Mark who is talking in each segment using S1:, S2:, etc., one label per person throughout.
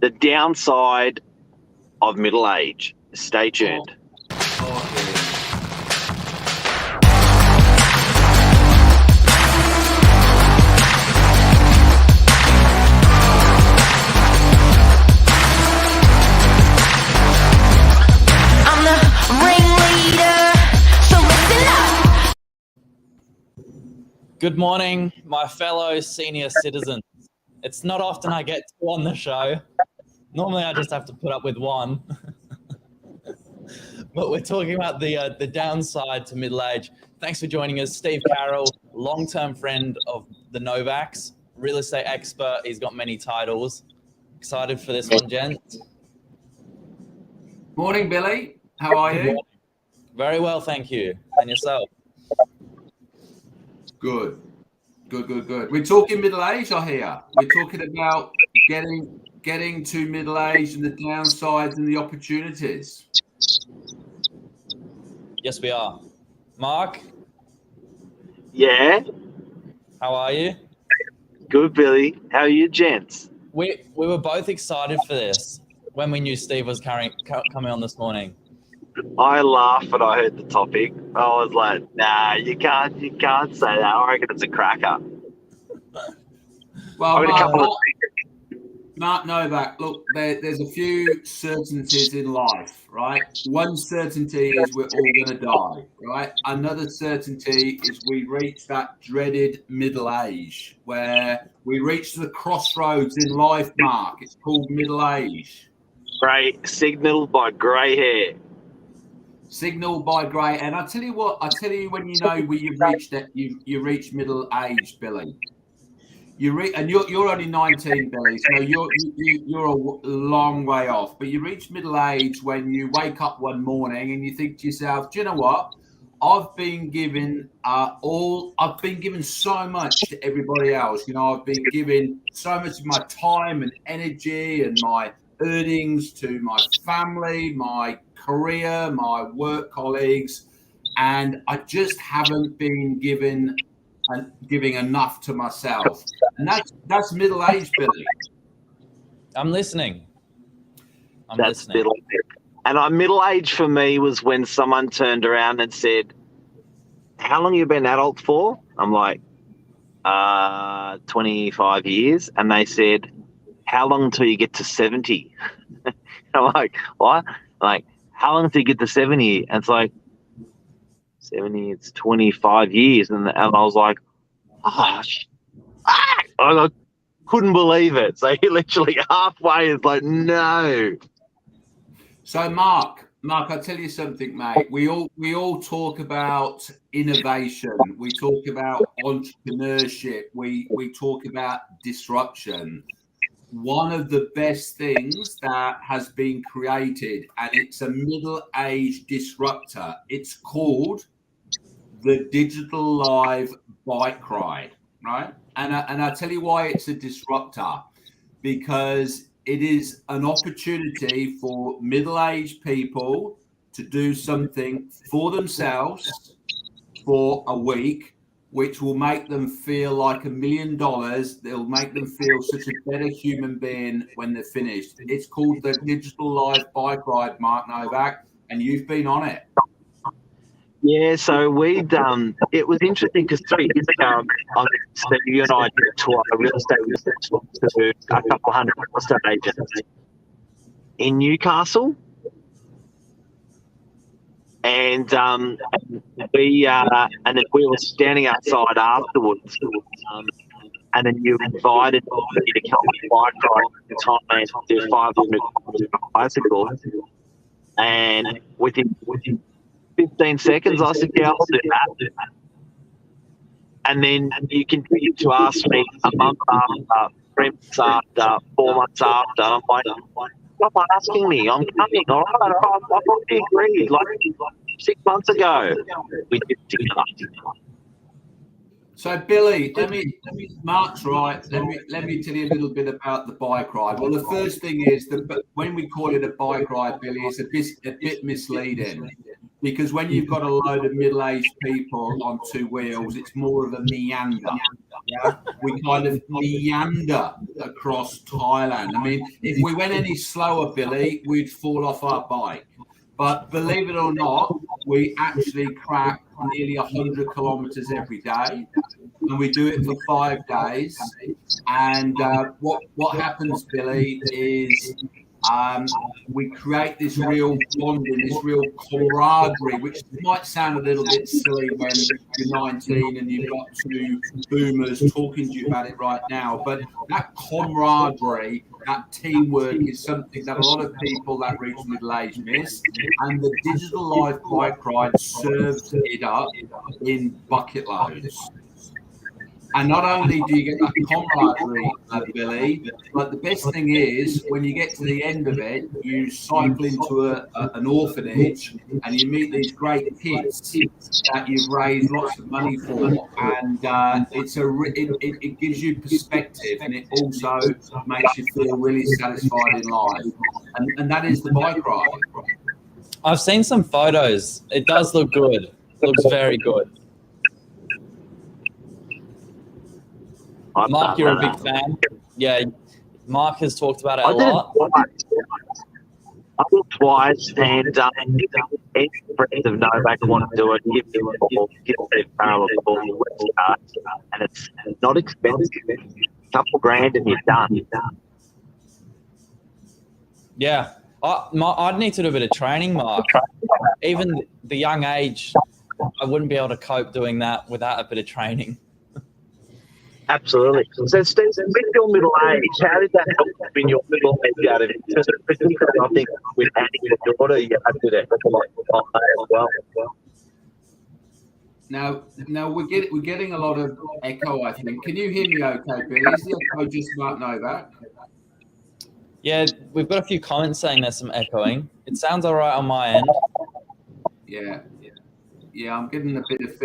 S1: The downside of middle age. Stay tuned.
S2: Good morning, my fellow senior citizens. It's not often I get two on the show. Normally I just have to put up with one. But we're talking about the downside to middle age. Thanks for joining us. Steve Carroll, long-term friend of the Novaks, real estate expert. He's got many titles. Excited for this one, gents?
S3: Morning, Billy. How are you?
S2: Very well, thank you. And yourself?
S3: Good. We're talking middle age, I hear. We're talking about getting to middle age and the downsides and the opportunities.
S2: Yes, we are. Mark?
S1: Yeah?
S2: How are you?
S1: Good, Billy. How are you, gents?
S2: We were both excited for this when we knew Steve was coming on this morning.
S1: I laughed when I heard the topic. I was like, nah, you can't say that. I reckon it's a cracker.
S3: Well, Mark Novak, look, there's a few certainties in life, right? One certainty is we're all going to die, right? Another certainty is we reach that dreaded middle age where we reach the crossroads in life, Mark. It's called middle age.
S1: Great, signaled by grey hair.
S3: Signaled by grey, and I tell you when you know where you've reached that you reach middle age, Billy. And you're only 19, Billy, so you're a long way off. But you reach middle age when you wake up one morning and you think to yourself, do you know what? I've been given so much to everybody else. You know, I've been given so much of my time and energy and my earnings to my family, my career, my work colleagues, and I just haven't been giving enough to myself. And that's middle age, Billy.
S2: I'm listening.
S1: That's middle age. And middle age for me was when someone turned around and said, how long have you been adult for? I'm like, 25 years. And they said, how long until you get to 70? I'm like, what? Like, how long until you get to 70? And it's like, 70, it's 25 years. And I was like, I couldn't believe it. So he literally halfway is like, no.
S3: So Mark, I tell you something, mate. We all talk about innovation. We talk about entrepreneurship. We talk about disruption. One of the best things that has been created, and it's a middle-age disruptor. It's called the digital live bike ride, right? And I tell you why it's a disruptor, because it is an opportunity for middle-aged people to do something for themselves for a week, which will make them feel like $1 million. They'll make them feel such a better human being when they're finished. It's called the digital live bike ride, Mark Novak, and you've been on it.
S1: Yeah, so it was interesting because 3 years ago, Steve, you and I did a tour, a real estate research to a couple hundred real estate agents in Newcastle. And we were standing outside afterwards, and then you invited me to come on a bike ride at the time and do 500 kilometers on a bicycle. And within 15 seconds, I said, yeah, I'll do that. And then you continued to ask me a month after, 3 months after, 4 months after, and I'm like, stop asking me, I'm coming, all right, I've already agreed, like 6 months ago. We did it together.
S3: So Billy, Mark's right. Let me tell you a little bit about the bike ride. Well, the first thing is that when we call it a bike ride, Billy, it's a bit misleading. because when you've got a load of middle-aged people on two wheels, it's more of a meander. Yeah, we kind of meander across Thailand. I mean, if we went any slower, Billy, we'd fall off our bike. But believe it or not, we actually crack nearly 100 kilometers every day, and we do it for 5 days. And what happens, Billy, is we create this real bonding, this real camaraderie, which might sound a little bit silly when you're 19 and you've got two boomers talking to you about it right now. But that camaraderie, that teamwork is something that a lot of people that reach middle age miss. And the Digital Life bike ride serves it up in bucket loads. And not only do you get that camaraderie, Billy, but the best thing is when you get to the end of it, you cycle into an orphanage and you meet these great kids that you've raised lots of money for. And it gives you perspective, and it also makes you feel really satisfied in life. And that is the bike ride.
S2: I've seen some photos. It does look good. It looks very good. Mark, you're a big fan. Yeah, Mark has talked about it a lot.
S1: I did twice, and any friends of Novak want to do it, give them a call, give Steve Carroll a call, and it's not expensive. A couple grand and you're done.
S2: Yeah, I'd need to do a bit of training, Mark. Even the young age, I wouldn't be able to cope doing that without a bit of training.
S1: Absolutely. So, Steve, with your middle age, how did that help in your middle age out of it? Particularly, I think with Annie, your daughter, you had to do that as well.
S3: Now we're getting a lot of echo, I think. Can you hear me okay, Billy? Is the echo just about Novak?
S2: Yeah, we've got a few comments saying there's some echoing. It sounds all right on my end.
S3: Yeah, I'm getting a bit of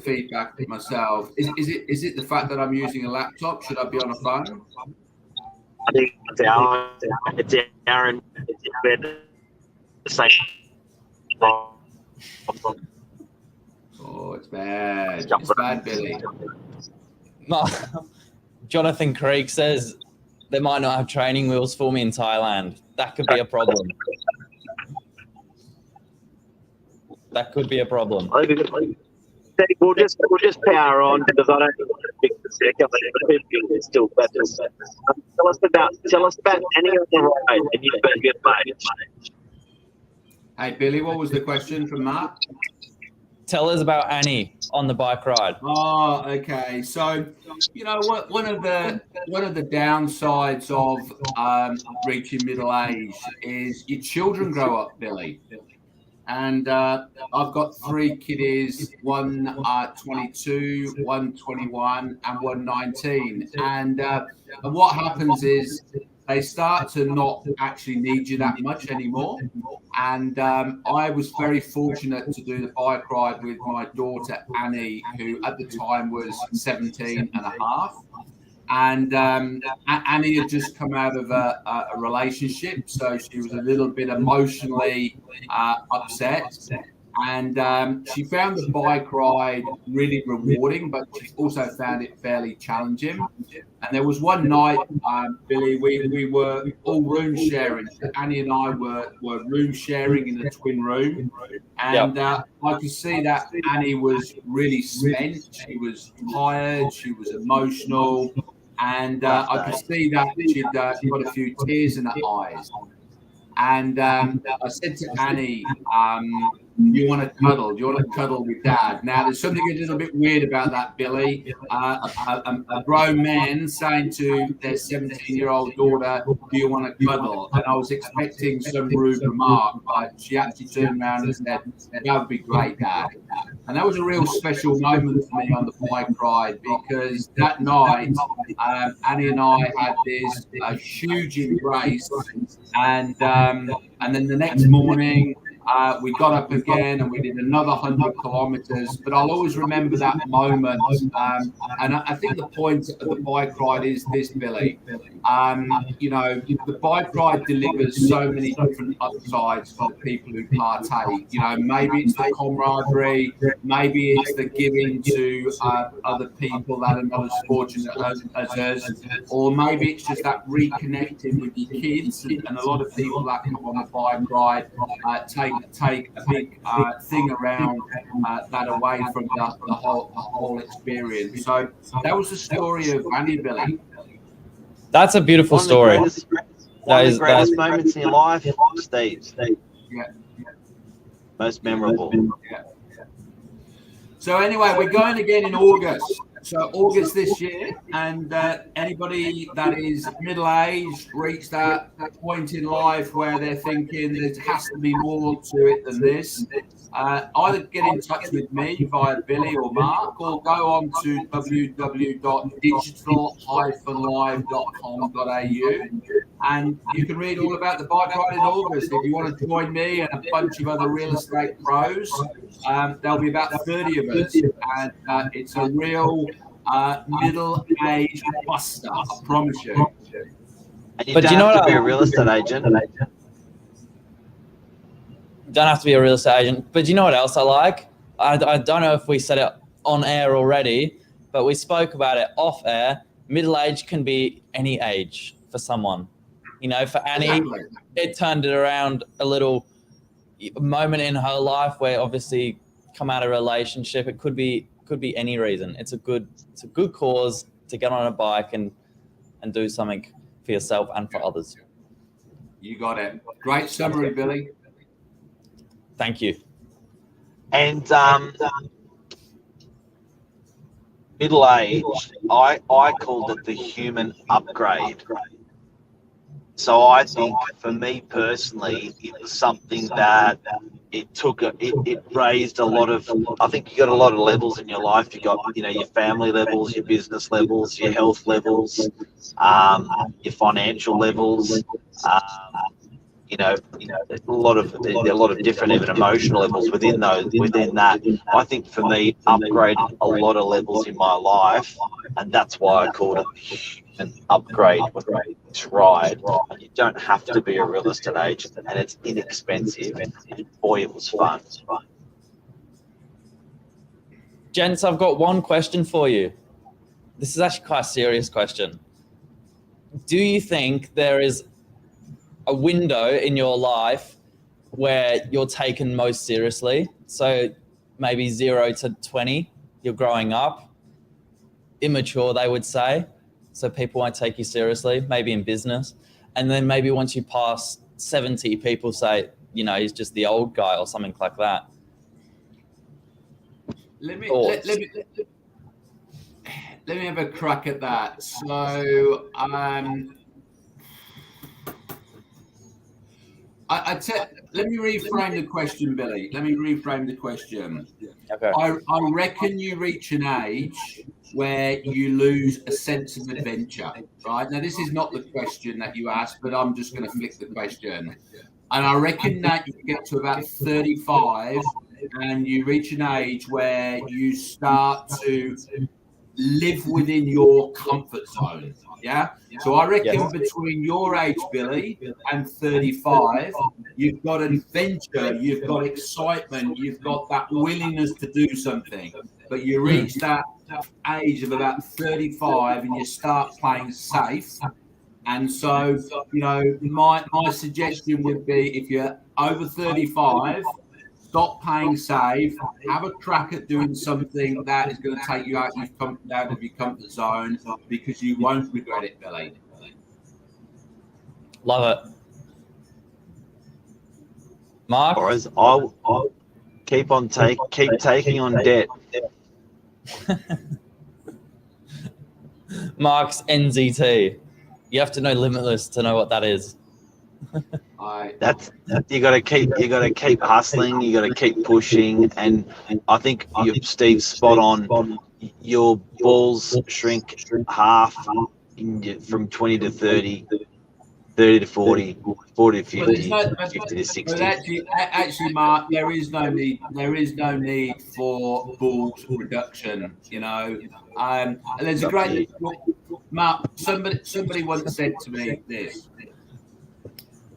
S3: feedback myself. Is it the fact that I'm using a laptop? Should I be on a phone?
S1: I think it's Aaron. The same.
S3: Oh, it's bad. It's bad, Billy.
S2: Jonathan Creek says they might not have training wheels for me in Thailand. That could be a problem. That could be a problem.
S1: We'll just power on because I don't think we're going to fix the second. It's still better. Tell us about any of the ride, and you've been good, mate.
S3: Hey, Billy, what was the question from Mark?
S2: Tell us about Annie on the bike ride.
S3: Oh, okay. So, you know what? One of the downsides of reaching middle age is your children grow up, Billy. And I've got 3 kiddies, one 22, one 21, and one 19. And what happens is they start to not actually need you that much anymore. And I was very fortunate to do the bike ride with my daughter, Annie, who at the time was 17 and a half. And Annie had just come out of a relationship, so she was a little bit emotionally upset. And she found the bike ride really rewarding, but she also found it fairly challenging. And there was one night, Billy, we were all room sharing. Annie and I were room sharing in a twin room. And I could see that Annie was really spent. She was tired. She was emotional. And I could see that she'd got a few tears in her eyes. And I said to Annie, you want to cuddle? Do you want to cuddle with Dad? Now, there's something a little bit weird about that, Billy. A grown man saying to their 17-year-old daughter, do you want to cuddle? And I was expecting some rude remark, but she actually turned around and said, that would be great, Dad. And that was a real special moment for me on the bike ride, because that night, Annie and I had this huge embrace. And then the next morning, We got up again and we did another 100 kilometers. But I'll always remember that moment. And I think the point of the bike ride is this, Billy. You know, the bike ride delivers so many different upsides for the people who partake. You know, maybe it's the camaraderie, maybe it's the giving to other people that are not as fortunate as us, or maybe it's just that reconnecting with your kids. And a lot of people that come on the bike ride take a big thing around that away from the whole experience. So that was the story of Annie, Billy.
S2: That's a beautiful story.
S1: One of the greatest moments in your life, Steve.
S3: Yeah.
S1: Most memorable.
S3: Yeah. So anyway, we're going again in August. So August this year, and anybody that is middle-aged, reached that point in life where they're thinking there has to be more to it than this, either get in touch with me via Billy or Mark, or go on to www.digital-live.com.au, and you can read all about the bike ride in August. If you want to join me and a bunch of other real estate pros, there'll be about 30 of us, and it's a real middle-aged buster, I promise you.
S1: And you don't have to be a real estate agent.
S2: Don't have to be a real estate agent. But you know what else I like? I don't know if we said it on air already, but we spoke about it off air. Middle age can be any age for someone. You know, for Annie, it turned it around a little moment in her life where obviously come out of a relationship. It could be any reason. It's a good cause to get on a bike and do something for yourself and for others.
S3: You got it. Great summary, Billy.
S2: Thank you.
S1: And middle age, I called it the human upgrade. So I think for me personally, it was something that it raised a lot of, I think you got a lot of levels in your life. You got, you know, your family levels, your business levels, your health levels, your financial levels, you know, a lot of different even emotional levels within that. I think for me, upgraded a lot of levels in my life, and that's why I called it an upgrade ride. And you don't have to be a real estate agent, and it's inexpensive, and boy, it was fun.
S2: Gents, I've got one question for you. This is actually quite a serious question. Do you think there is a window in your life where you're taken most seriously? So maybe 0 to 20, you're growing up, immature, they would say. So people won't take you seriously, maybe in business. And then maybe once you pass 70, people say, you know, he's just the old guy or something like that.
S3: Let me have a crack at that. So let me reframe the question, Billy. Let me reframe the question.
S2: Okay.
S3: I reckon you reach an age where you lose a sense of adventure, right? Now, this is not the question that you asked, but I'm just going to flick the question. And I reckon that you get to about 35 and you reach an age where you start to live within your comfort zone. Yeah. So I reckon between your age, Billy, and 35, you've got adventure, you've got excitement, you've got that willingness to do something. But you reach that age of about 35 and you start playing safe. And so, you know, my suggestion would be, if you're over 35, stop playing safe, have a crack at doing something that is going to take you out of your comfort zone, because you won't regret it, Billy.
S2: Love it. Mark?
S1: I'll keep taking on debt.
S2: Mark's NZT. You have to know Limitless to know what that is.
S1: You got to keep hustling. You got to keep pushing, and I think Steve's spot on. Your balls shrink half from 20 to 30. 30 to 40, 40 to
S3: But there's
S1: 50,
S3: no,
S1: 50 to 60.
S3: but actually, Mark, there is no need. There is no need for bulk reduction. You know, and there's a great Mark. Somebody once said to me this: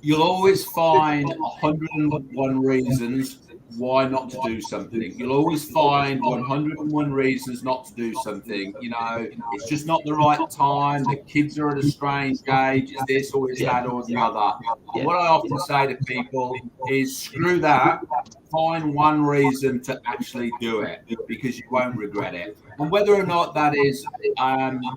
S3: you'll always find 101 reasons why not to do something. You'll always find 101 reasons not to do something. You know, it's just not the right time. The kids are at a strange age. It's this or it's that or the other. And what I often say to people is screw that. Find one reason to actually do it because you won't regret it. And whether or not that is,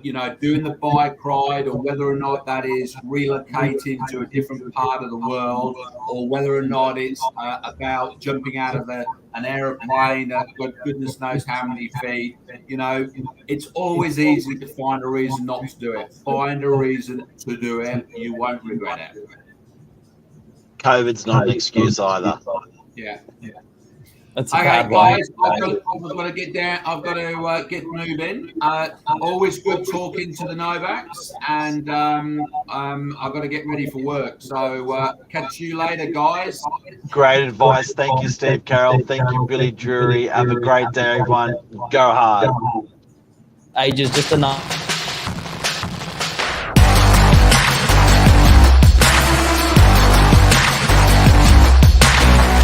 S3: you know, doing the bike ride, or whether or not that is relocating to a different part of the world, or whether or not it's about jumping out of an aeroplane at goodness knows how many feet, you know, it's always easy to find a reason not to do it. Find a reason to do it. You won't regret it.
S1: COVID's not an excuse either.
S3: Yeah.
S2: That's a
S3: Okay,
S2: bad
S3: guys,
S2: one.
S3: I've got to get down. I've got to get moving. Always good talking to the Novaks, and I've got to get ready for work. So catch you later, guys.
S1: Great advice. Thank you, Steve Carroll. Thank you, Billy DRURY. Have a great day, everyone. Go hard.
S2: Age is just enough.